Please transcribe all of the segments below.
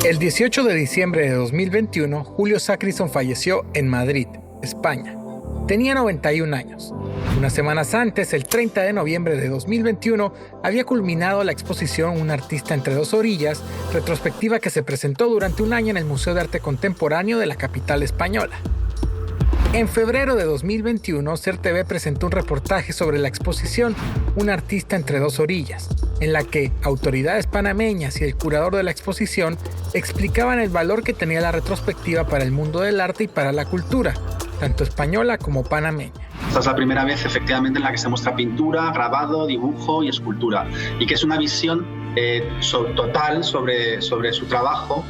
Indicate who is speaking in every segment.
Speaker 1: El 18 de diciembre de 2021, Julio Sacristón falleció en Madrid, España. Tenía 91 años. Unas semanas antes, el 30 de noviembre de 2021, había culminado la exposición Un artista entre dos orillas, retrospectiva que se presentó durante un año en el Museo de Arte Contemporáneo de la capital española. En febrero de 2021, SER TV presentó un reportaje sobre la exposición Un artista entre dos orillas, en la que autoridades panameñas y el curador de la exposición explicaban el valor que tenía la retrospectiva para el mundo del arte y para la cultura, tanto española como panameña.
Speaker 2: Esta es la primera vez efectivamente en la que se muestra pintura, grabado, dibujo y escultura, y que es una visión total sobre su trabajo,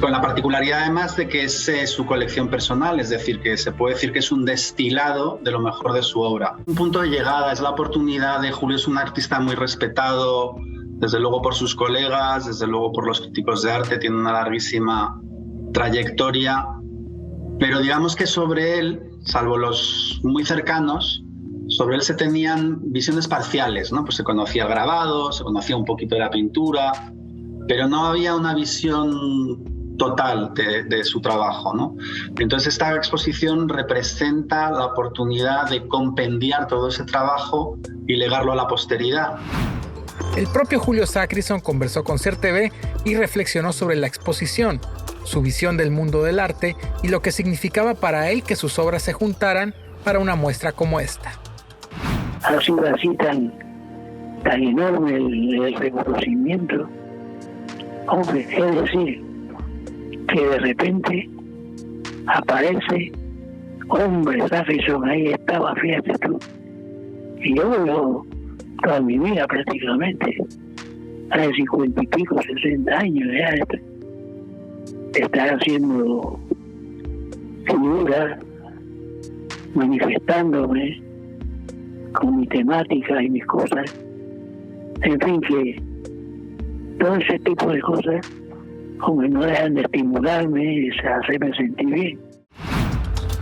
Speaker 2: con la particularidad además de que es su colección personal, es decir, que se puede decir que es un destilado de lo mejor de su obra. Un punto de llegada, es la oportunidad de Julio, es un artista muy respetado, desde luego por sus colegas, desde luego por los críticos de arte, tiene una larguísima trayectoria, pero digamos que sobre él, salvo los muy cercanos, sobre él se tenían visiones parciales, ¿no? Pues se conocía el grabado, se conocía un poquito de la pintura, pero no había una visión total de su trabajo, ¿no? Entonces esta exposición representa la oportunidad de compendiar todo ese trabajo y legarlo a la posteridad.
Speaker 1: El propio Julio Sacristón conversó con SER TV y reflexionó sobre la exposición, su visión del mundo del arte y lo que significaba para él que sus obras se juntaran para una muestra como esta.
Speaker 3: Ha sido así tan enorme el reconocimiento. Hombre, es decir, que de repente aparece, hombre, Sacristón, ahí estaba, fíjate tú. Y yo veo toda mi vida prácticamente, hace 50 y pico, 60 años ya, estar haciendo figuras, manifestándome con mi temática y mis cosas. En fin, que todo ese tipo de cosas, como no dejan de estimularme y hacerme sentir bien.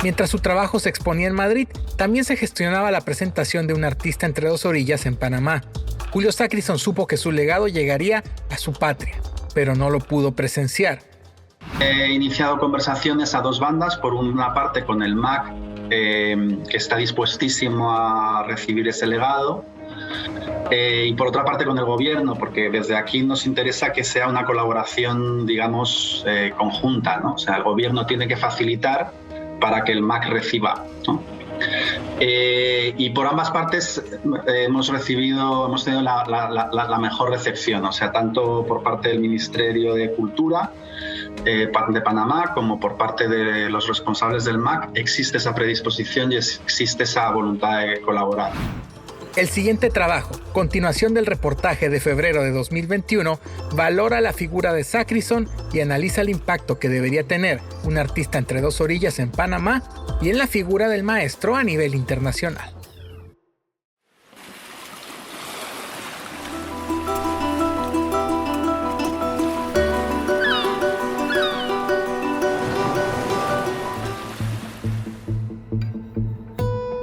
Speaker 1: Mientras su trabajo se exponía en Madrid, también se gestionaba la presentación de Un artista entre dos orillas en Panamá. Julio Sacristón supo que su legado llegaría a su patria, pero no lo pudo presenciar.
Speaker 2: He iniciado conversaciones a dos bandas, por una parte con el MAC, que está dispuestísimo a recibir ese legado, y por otra parte con el gobierno, porque desde aquí nos interesa que sea una colaboración, digamos, conjunta, ¿no? O sea, el gobierno tiene que facilitar para que el MAC reciba, ¿no? Y por ambas partes hemos tenido la mejor recepción, o sea, tanto por parte del Ministerio de Cultura de Panamá como por parte de los responsables del MAC existe esa predisposición y existe esa voluntad de colaborar.
Speaker 1: El siguiente trabajo, continuación del reportaje de febrero de 2021, valora la figura de Sacristón y analiza el impacto que debería tener un artista entre dos orillas en Panamá y en la figura del maestro a nivel internacional.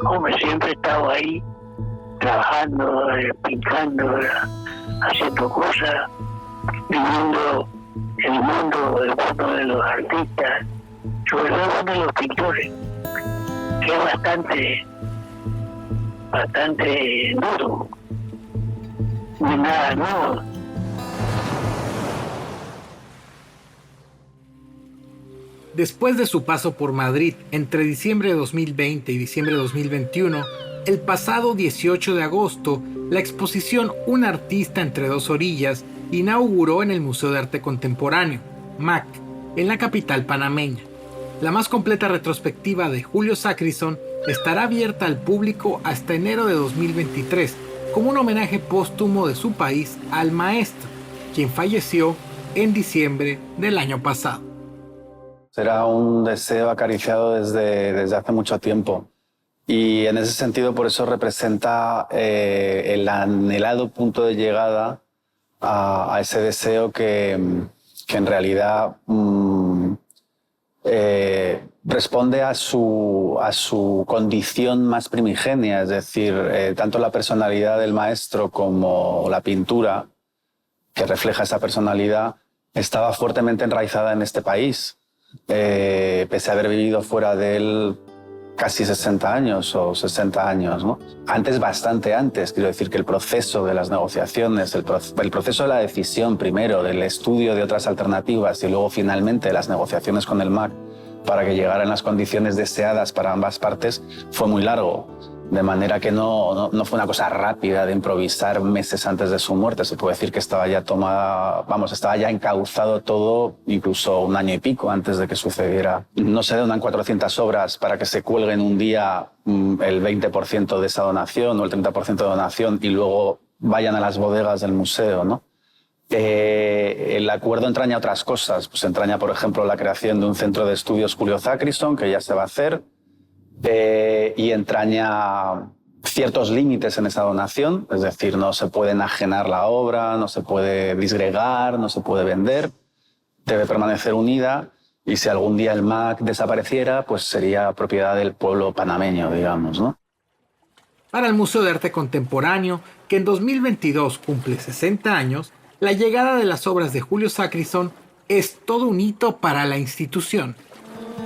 Speaker 3: Hombre, siempre he estado ahí, trabajando, pintando, haciendo cosas, viviendo el mundo de los artistas, sobre todo el mundo de los pintores, que es bastante duro, no es nada nuevo.
Speaker 1: Después de su paso por Madrid entre diciembre de 2020 y diciembre de 2021, el pasado 18 de agosto, la exposición Un artista entre dos orillas inauguró en el Museo de Arte Contemporáneo, MAC, en la capital panameña. La más completa retrospectiva de Julio Sacristón estará abierta al público hasta enero de 2023, como un homenaje póstumo de su país al maestro, quien falleció en diciembre del año pasado.
Speaker 4: Era un deseo acariciado desde hace mucho tiempo. Y en ese sentido, por eso representa el anhelado punto de llegada a ese deseo que en realidad responde a su condición más primigenia, es decir, tanto la personalidad del maestro como la pintura, que refleja esa personalidad, estaba fuertemente enraizada en este país, pese a haber vivido fuera de él casi 60 años o 60 años, ¿no? Antes, bastante antes, quiero decir que el proceso de las negociaciones, el proceso de la decisión primero, del estudio de otras alternativas y luego finalmente las negociaciones con el MAC para que llegaran las condiciones deseadas para ambas partes, fue muy largo. De manera que no fue una cosa rápida de improvisar meses antes de su muerte. Se puede decir que estaba ya estaba ya encauzado todo, incluso un año y pico antes de que sucediera. No se donan 400 obras para que se cuelguen un día el 20% de esa donación o el 30% de donación y luego vayan a las bodegas del museo, ¿no? El acuerdo entraña otras cosas. Pues entraña, por ejemplo, la creación de un centro de estudios Julio Sacrison, que ya se va a hacer, y entraña ciertos límites en esa donación, es decir, no se puede enajenar la obra, no se puede disgregar, no se puede vender, debe permanecer unida y si algún día el MAC desapareciera, pues sería propiedad del pueblo panameño, digamos, ¿no?
Speaker 1: Para el Museo de Arte Contemporáneo, que en 2022 cumple 60 años, la llegada de las obras de Julio Sacrison es todo un hito para la institución.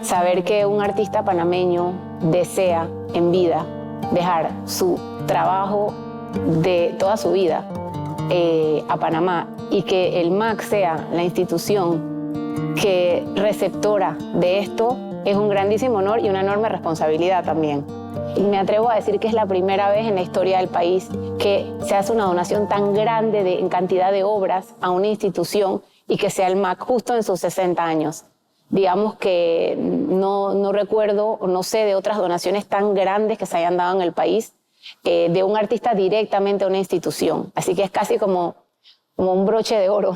Speaker 5: Saber que un artista panameño desea en vida dejar su trabajo de toda su vida a Panamá y que el MAC sea la institución que receptora de esto es un grandísimo honor y una enorme responsabilidad también. Y me atrevo a decir que es la primera vez en la historia del país que se hace una donación tan grande en cantidad de obras a una institución y que sea el MAC justo en sus 60 años. Digamos que no recuerdo o no sé de otras donaciones tan grandes que se hayan dado en el país de un artista directamente a una institución. Así que es casi como un broche de oro.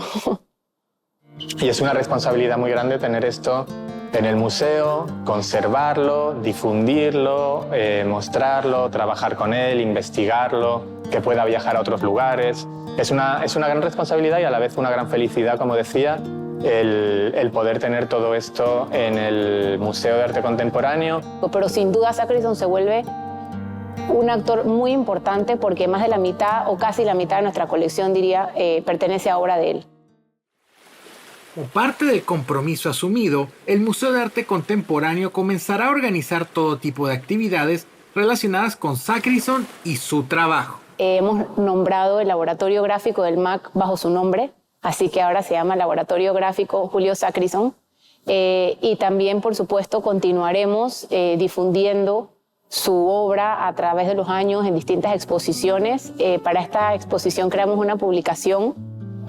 Speaker 6: Y es una responsabilidad muy grande tener esto en el museo, conservarlo, difundirlo, mostrarlo, trabajar con él, investigarlo, que pueda viajar a otros lugares. Es una gran responsabilidad y a la vez una gran felicidad, como decía, el poder tener todo esto en el Museo de Arte Contemporáneo.
Speaker 5: Pero sin duda Sacrison se vuelve un actor muy importante porque más de la mitad o casi la mitad de nuestra colección, diría, pertenece a obra de él.
Speaker 1: Como parte del compromiso asumido, el Museo de Arte Contemporáneo comenzará a organizar todo tipo de actividades relacionadas con Sacrison y su trabajo.
Speaker 5: Hemos nombrado el laboratorio gráfico del MAC bajo su nombre, así que ahora se llama Laboratorio Gráfico Julio Sacrison. Y también, por supuesto, continuaremos difundiendo su obra a través de los años en distintas exposiciones. Para esta exposición creamos una publicación,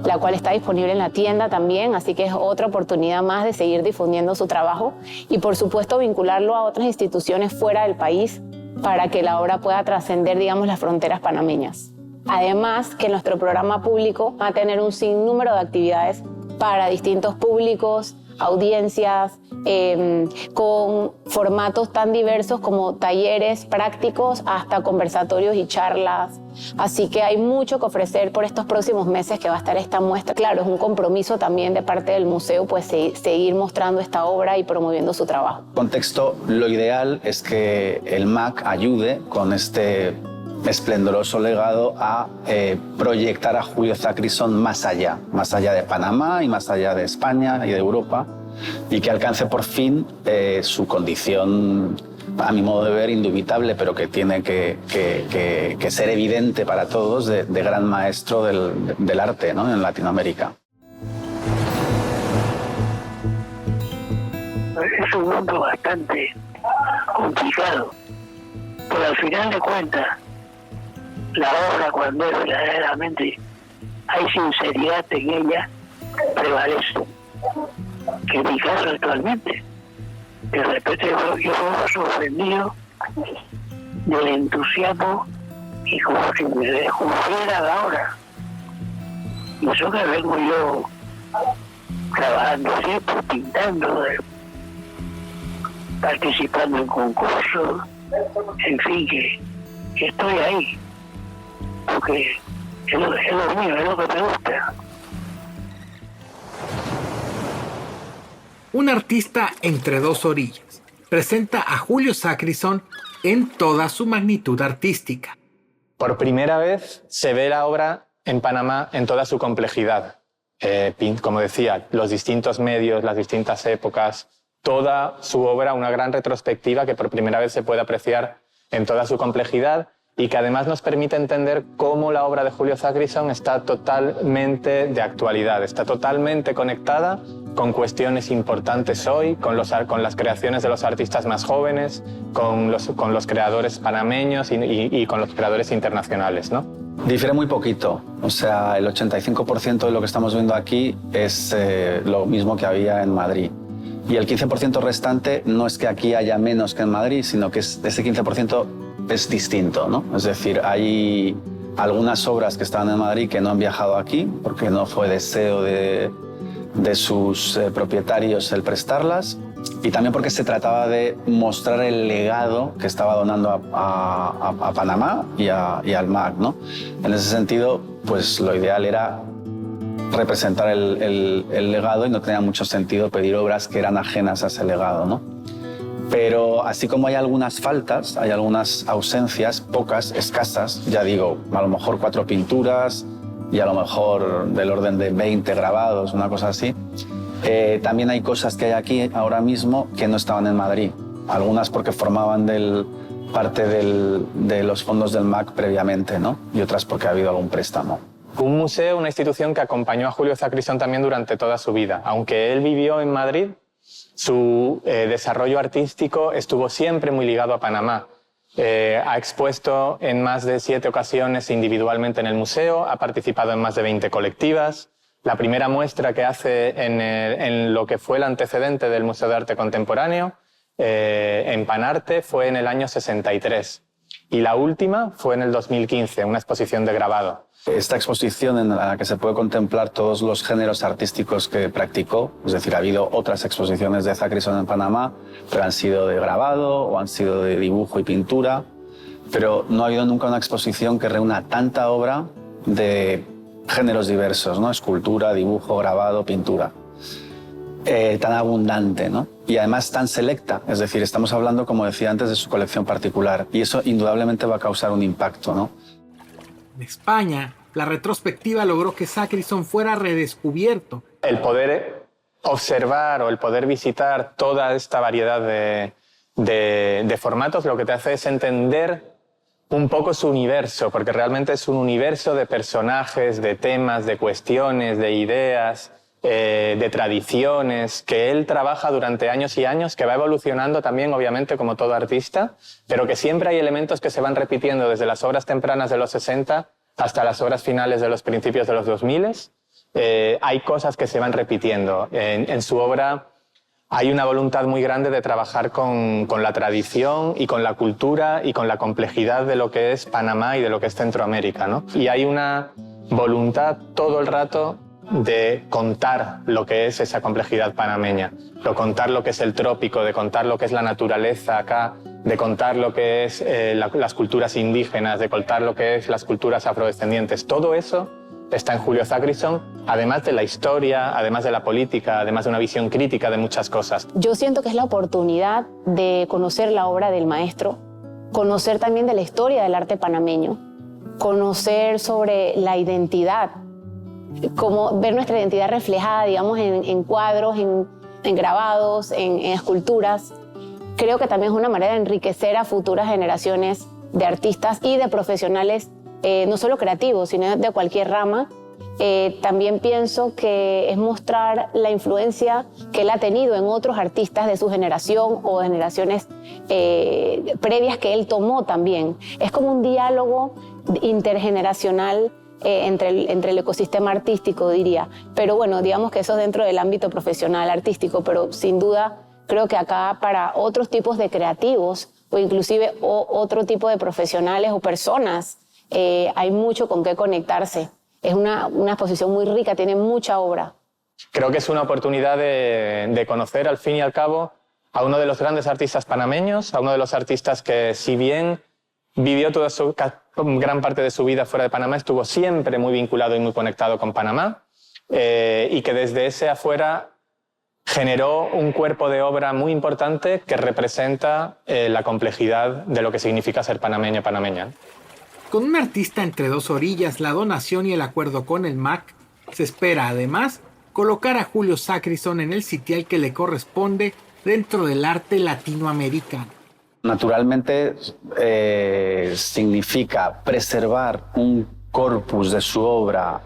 Speaker 5: la cual está disponible en la tienda también, así que es otra oportunidad más de seguir difundiendo su trabajo y, por supuesto, vincularlo a otras instituciones fuera del país para que la obra pueda trascender, digamos, las fronteras panameñas. Además, que nuestro programa público va a tener un sinnúmero de actividades para distintos públicos, audiencias, con formatos tan diversos como talleres prácticos hasta conversatorios y charlas. Así que hay mucho que ofrecer por estos próximos meses que va a estar esta muestra. Claro, es un compromiso también de parte del museo, pues seguir mostrando esta obra y promoviendo su trabajo.
Speaker 4: En contexto, lo ideal es que el MAC ayude con este esplendoroso legado a proyectar a Julio Sacrison más allá de Panamá y más allá de España y de Europa, y que alcance por fin su condición, a mi modo de ver, indubitable, pero que tiene que ser evidente para todos, de gran maestro del arte, ¿no?, en Latinoamérica.
Speaker 3: Es un mundo bastante complicado, pero al final de cuentas, la obra, cuando es verdaderamente hay sinceridad en ella, prevalece. Que en mi caso actualmente, de repente yo me sorprendido del entusiasmo y como si me descubriera la obra. Y eso que vengo yo trabajando siempre, pintando, participando en concursos, en fin, que estoy ahí. Porque es lo mío, es lo que me gusta.
Speaker 1: Un artista entre dos orillas. Presenta a Julio Sacrison en toda su magnitud artística.
Speaker 6: Por primera vez se ve la obra en Panamá en toda su complejidad. como decía, los distintos medios, las distintas épocas, toda su obra, una gran retrospectiva que por primera vez se puede apreciar en toda su complejidad y que además nos permite entender cómo la obra de Julio Zachrisson está totalmente de actualidad, está totalmente conectada con cuestiones importantes hoy, con las creaciones de los artistas más jóvenes, con los creadores panameños y con los creadores internacionales, ¿no?
Speaker 4: Difiere muy poquito, o sea, el 85% de lo que estamos viendo aquí es lo mismo que había en Madrid. Y el 15% restante no es que aquí haya menos que en Madrid, sino que ese 15% es distinto, ¿no? Es decir, hay algunas obras que estaban en Madrid que no han viajado aquí, porque no fue deseo de sus propietarios el prestarlas, y también porque se trataba de mostrar el legado que estaba donando a Panamá y al MAC, ¿no? En ese sentido, pues lo ideal era representar el legado y no tenía mucho sentido pedir obras que eran ajenas a ese legado, ¿no? Pero así como hay algunas faltas, hay algunas ausencias, pocas, escasas, ya digo, a lo mejor 4 pinturas y a lo mejor del orden de 20 grabados, una cosa así, también hay cosas que hay aquí ahora mismo que no estaban en Madrid. Algunas porque formaban parte de los fondos del MAC previamente, ¿no? Y otras porque ha habido algún préstamo.
Speaker 6: Un museo, una institución que acompañó a Julio Zachrisson también durante toda su vida. Aunque él vivió en Madrid, su desarrollo artístico estuvo siempre muy ligado a Panamá. Ha expuesto en más de 7 ocasiones individualmente en el museo, ha participado en más de 20 colectivas. La primera muestra que hace en lo que fue el antecedente del Museo de Arte Contemporáneo, en Panarte, fue en el año 63. Y la última fue en el 2015, una exposición de grabado.
Speaker 4: Esta exposición en la que se puede contemplar todos los géneros artísticos que practicó, es decir, ha habido otras exposiciones de Zachrisson en Panamá, pero han sido de grabado o han sido de dibujo y pintura, pero no ha habido nunca una exposición que reúna tanta obra de géneros diversos, ¿no? Escultura, dibujo, grabado, pintura. Tan abundante, ¿no? Y además tan selecta, es decir, estamos hablando, como decía antes, de su colección particular, y eso indudablemente va a causar un impacto, ¿no?
Speaker 1: En España, la retrospectiva logró que Zachrisson fuera redescubierto.
Speaker 6: El poder observar o el poder visitar toda esta variedad de formatos lo que te hace es entender un poco su universo, porque realmente es un universo de personajes, de temas, de cuestiones, de ideas, de tradiciones, que él trabaja durante años y años, que va evolucionando también, obviamente, como todo artista, pero que siempre hay elementos que se van repitiendo desde las obras tempranas de los 60 hasta las obras finales de los principios de los 2000. Hay cosas que se van repitiendo. En su obra hay una voluntad muy grande de trabajar con la tradición y con la cultura y con la complejidad de lo que es Panamá y de lo que es Centroamérica, ¿no? Y hay una voluntad todo el rato de contar lo que es esa complejidad panameña, de contar lo que es el trópico, de contar lo que es la naturaleza acá, de contar lo que es las culturas indígenas, de contar lo que es las culturas afrodescendientes. Todo eso está en Julio Zachrisson, además de la historia, además de la política, además de una visión crítica de muchas cosas.
Speaker 5: Yo siento que es la oportunidad de conocer la obra del maestro, conocer también de la historia del arte panameño, conocer sobre la identidad, como ver nuestra identidad reflejada, digamos, en cuadros, en grabados, en esculturas. Creo que también es una manera de enriquecer a futuras generaciones de artistas y de profesionales, no solo creativos, sino de cualquier rama. También pienso que es mostrar la influencia que él ha tenido en otros artistas de su generación o de generaciones previas que él tomó también. Es como un diálogo intergeneracional entre el ecosistema artístico, diría. Pero bueno, digamos que eso es dentro del ámbito profesional artístico, pero sin duda creo que acá para otros tipos de creativos o inclusive otro tipo de profesionales o personas hay mucho con qué conectarse. Es una exposición muy rica, tiene mucha obra.
Speaker 6: Creo que es una oportunidad de conocer al fin y al cabo a uno de los grandes artistas panameños, a uno de los artistas que, si bien vivió gran parte de su vida fuera de Panamá, estuvo siempre muy vinculado y muy conectado con Panamá, y que desde ese afuera generó un cuerpo de obra muy importante que representa la complejidad de lo que significa ser panameño y panameña.
Speaker 1: Con un artista entre dos orillas, la donación y el acuerdo con el MAC, Se espera, además, colocar a Julio Sacrison en el sitial que le corresponde dentro del arte latinoamericano.
Speaker 4: Naturalmente, significa preservar un corpus de su obra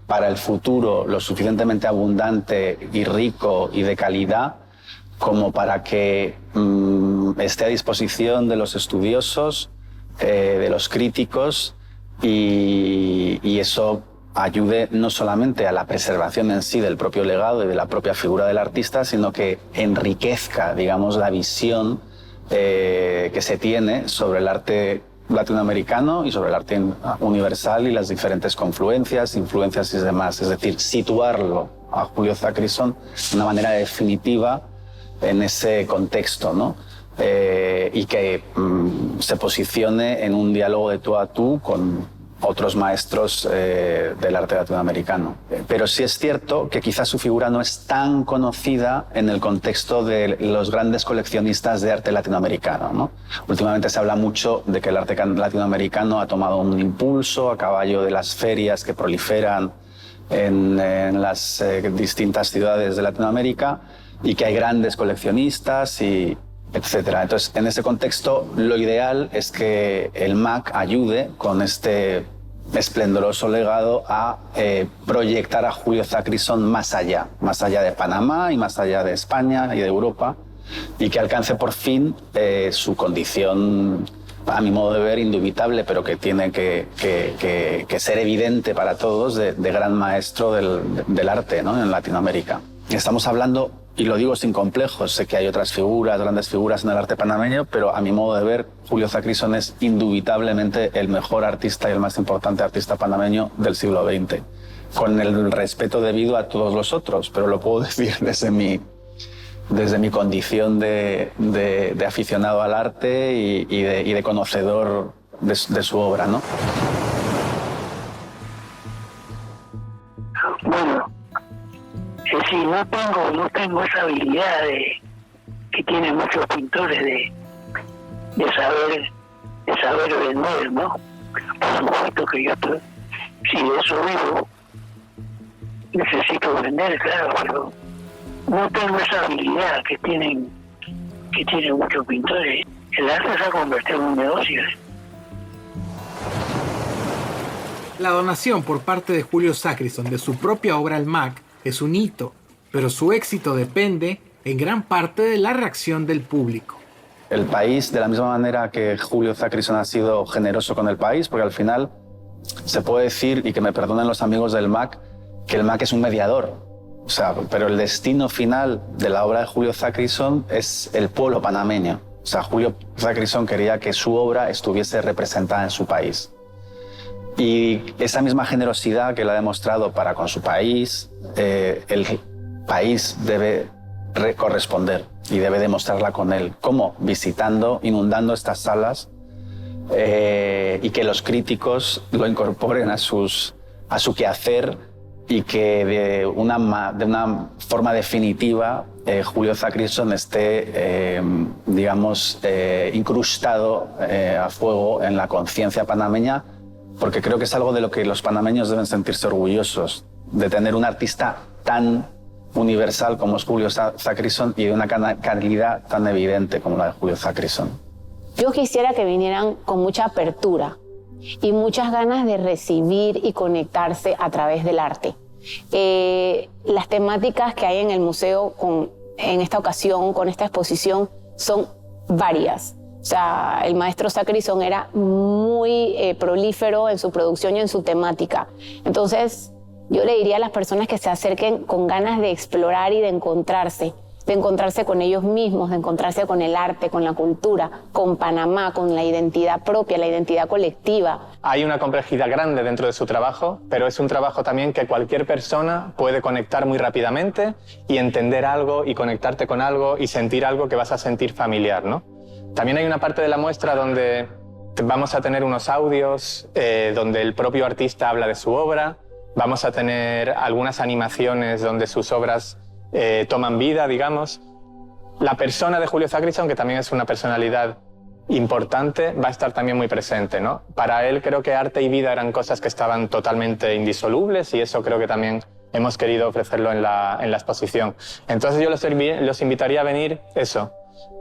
Speaker 4: para el futuro lo suficientemente abundante y rico y de calidad como para que esté a disposición de los estudiosos, de los críticos y eso ayude no solamente a la preservación en sí del propio legado y de la propia figura del artista, sino que enriquezca, digamos, la visión que se tiene sobre el arte latinoamericano y sobre el arte universal y las diferentes confluencias, influencias y demás. Es decir, situarlo a Julio Sacrison de una manera definitiva en ese contexto, ¿no? Y que se posicione en un diálogo de tú a tú con otros maestros del arte latinoamericano. Pero sí es cierto que quizás su figura no es tan conocida en el contexto de los grandes coleccionistas de arte latinoamericano, ¿no? Últimamente se habla mucho de que el arte latinoamericano ha tomado un impulso a caballo de las ferias que proliferan en las distintas ciudades de Latinoamérica y que hay grandes coleccionistas y etcétera. Entonces, en ese contexto, lo ideal es que el MAC ayude con este esplendoroso legado a proyectar a Julio Sacrison más allá de Panamá y más allá de España y de Europa, y que alcance por fin su condición, a mi modo de ver, indubitable, pero que tiene que ser evidente para todos, de gran maestro del arte, ¿no?, en Latinoamérica. Estamos hablando, y lo digo sin complejos, sé que hay otras figuras, grandes figuras en el arte panameño, pero a mi modo de ver, Julio Sacrison es indubitablemente el mejor artista y el más importante artista panameño del siglo XX, con el respeto debido a todos los otros, pero lo puedo decir desde mi condición de aficionado al arte y de conocedor de su obra, ¿no?
Speaker 3: Bueno, es decir, no tengo esa habilidad que tienen muchos pintores de saber vender, ¿no? Por supuesto que yo, si de eso vivo, necesito vender, claro, pero no tengo esa habilidad que tienen muchos pintores. El arte se ha convertido en un negocio.
Speaker 1: La donación por parte de Julio Sacrison de su propia obra al MAC es un hito, pero su éxito depende en gran parte de la reacción del público.
Speaker 4: El país, de la misma manera que Julio Sacrison ha sido generoso con el país, porque al final se puede decir, y que me perdonen los amigos del MAC, que el MAC es un mediador. O sea, pero el destino final de la obra de Julio Sacrison es el pueblo panameño. O sea, Julio Sacrison quería que su obra estuviese representada en su país. Y esa misma generosidad que la ha demostrado para con su país, el país debe corresponder y debe demostrarla con él. ¿Cómo? Visitando, inundando estas salas y que los críticos lo incorporen a su quehacer y que de una forma definitiva Julio Sacrison esté, digamos, incrustado a fuego en la conciencia panameña, porque creo que es algo de lo que los panameños deben sentirse orgullosos, de tener un artista tan universal como es Julio Sacrison y de una calidad tan evidente como la de Julio Sacrison.
Speaker 5: Yo quisiera que vinieran con mucha apertura y muchas ganas de recibir y conectarse a través del arte. Las temáticas que hay en el museo en esta ocasión, con esta exposición, son varias. O sea, el maestro Sacrison era muy prolífero en su producción y en su temática. Entonces, yo le diría a las personas que se acerquen con ganas de explorar y de encontrarse con ellos mismos, de encontrarse con el arte, con la cultura, con Panamá, con la identidad propia, la identidad colectiva.
Speaker 6: Hay una complejidad grande dentro de su trabajo, pero es un trabajo también que cualquier persona puede conectar muy rápidamente y entender algo y conectarte con algo y sentir algo que vas a sentir familiar, ¿no? También hay una parte de la muestra donde vamos a tener unos audios donde el propio artista habla de su obra, vamos a tener algunas animaciones donde sus obras toman vida, digamos. La persona de Julio Sacrison, que también es una personalidad importante va a estar también muy presente, ¿no? Para él creo que arte y vida eran cosas que estaban totalmente indisolubles y eso creo que también hemos querido ofrecerlo en la exposición. Entonces yo los invitaría a venir eso,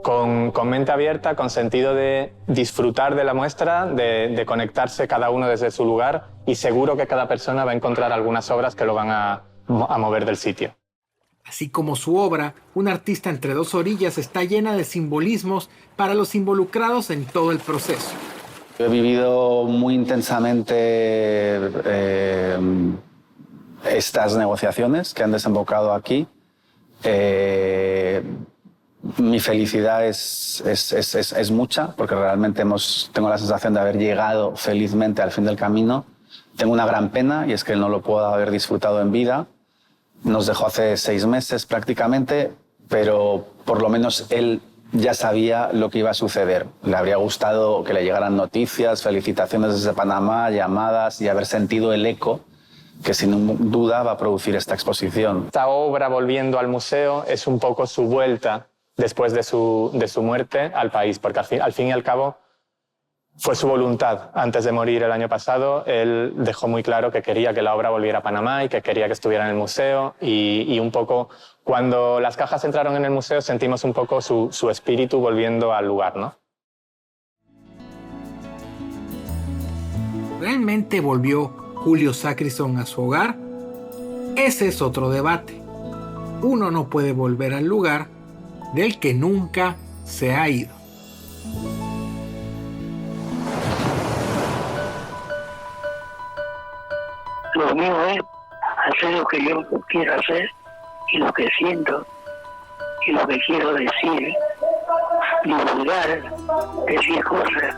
Speaker 6: con mente abierta, con sentido de disfrutar de la muestra, de conectarse cada uno desde su lugar y seguro que cada persona va a encontrar algunas obras que lo van a mover del sitio.
Speaker 1: Así como su obra, Un artista entre dos orillas está llena de simbolismos para los involucrados en todo el proceso.
Speaker 4: He vivido muy intensamente estas negociaciones que han desembocado aquí. Mi felicidad es mucha, porque realmente tengo la sensación de haber llegado felizmente al fin del camino. Tengo una gran pena, y es que él no lo puedo haber disfrutado en vida. Nos dejó hace 6 meses prácticamente, pero por lo menos él ya sabía lo que iba a suceder. Le habría gustado que le llegaran noticias, felicitaciones desde Panamá, llamadas y haber sentido el eco que sin duda va a producir esta exposición.
Speaker 6: Esta obra, volviendo al museo, es un poco su vuelta después de su muerte al país, porque al fin y al cabo fue su voluntad. Antes de morir el año pasado, él dejó muy claro que quería que la obra volviera a Panamá y que quería que estuviera en el museo y un poco cuando las cajas entraron en el museo sentimos un poco su espíritu volviendo al lugar, ¿no?
Speaker 1: ¿Realmente volvió Julio Sacristón a su hogar? Ese es otro debate. Uno no puede volver al lugar del que nunca se ha ido.
Speaker 3: Lo mío es hacer lo que yo quiero hacer y lo que siento y lo que quiero decir, divulgar, decir cosas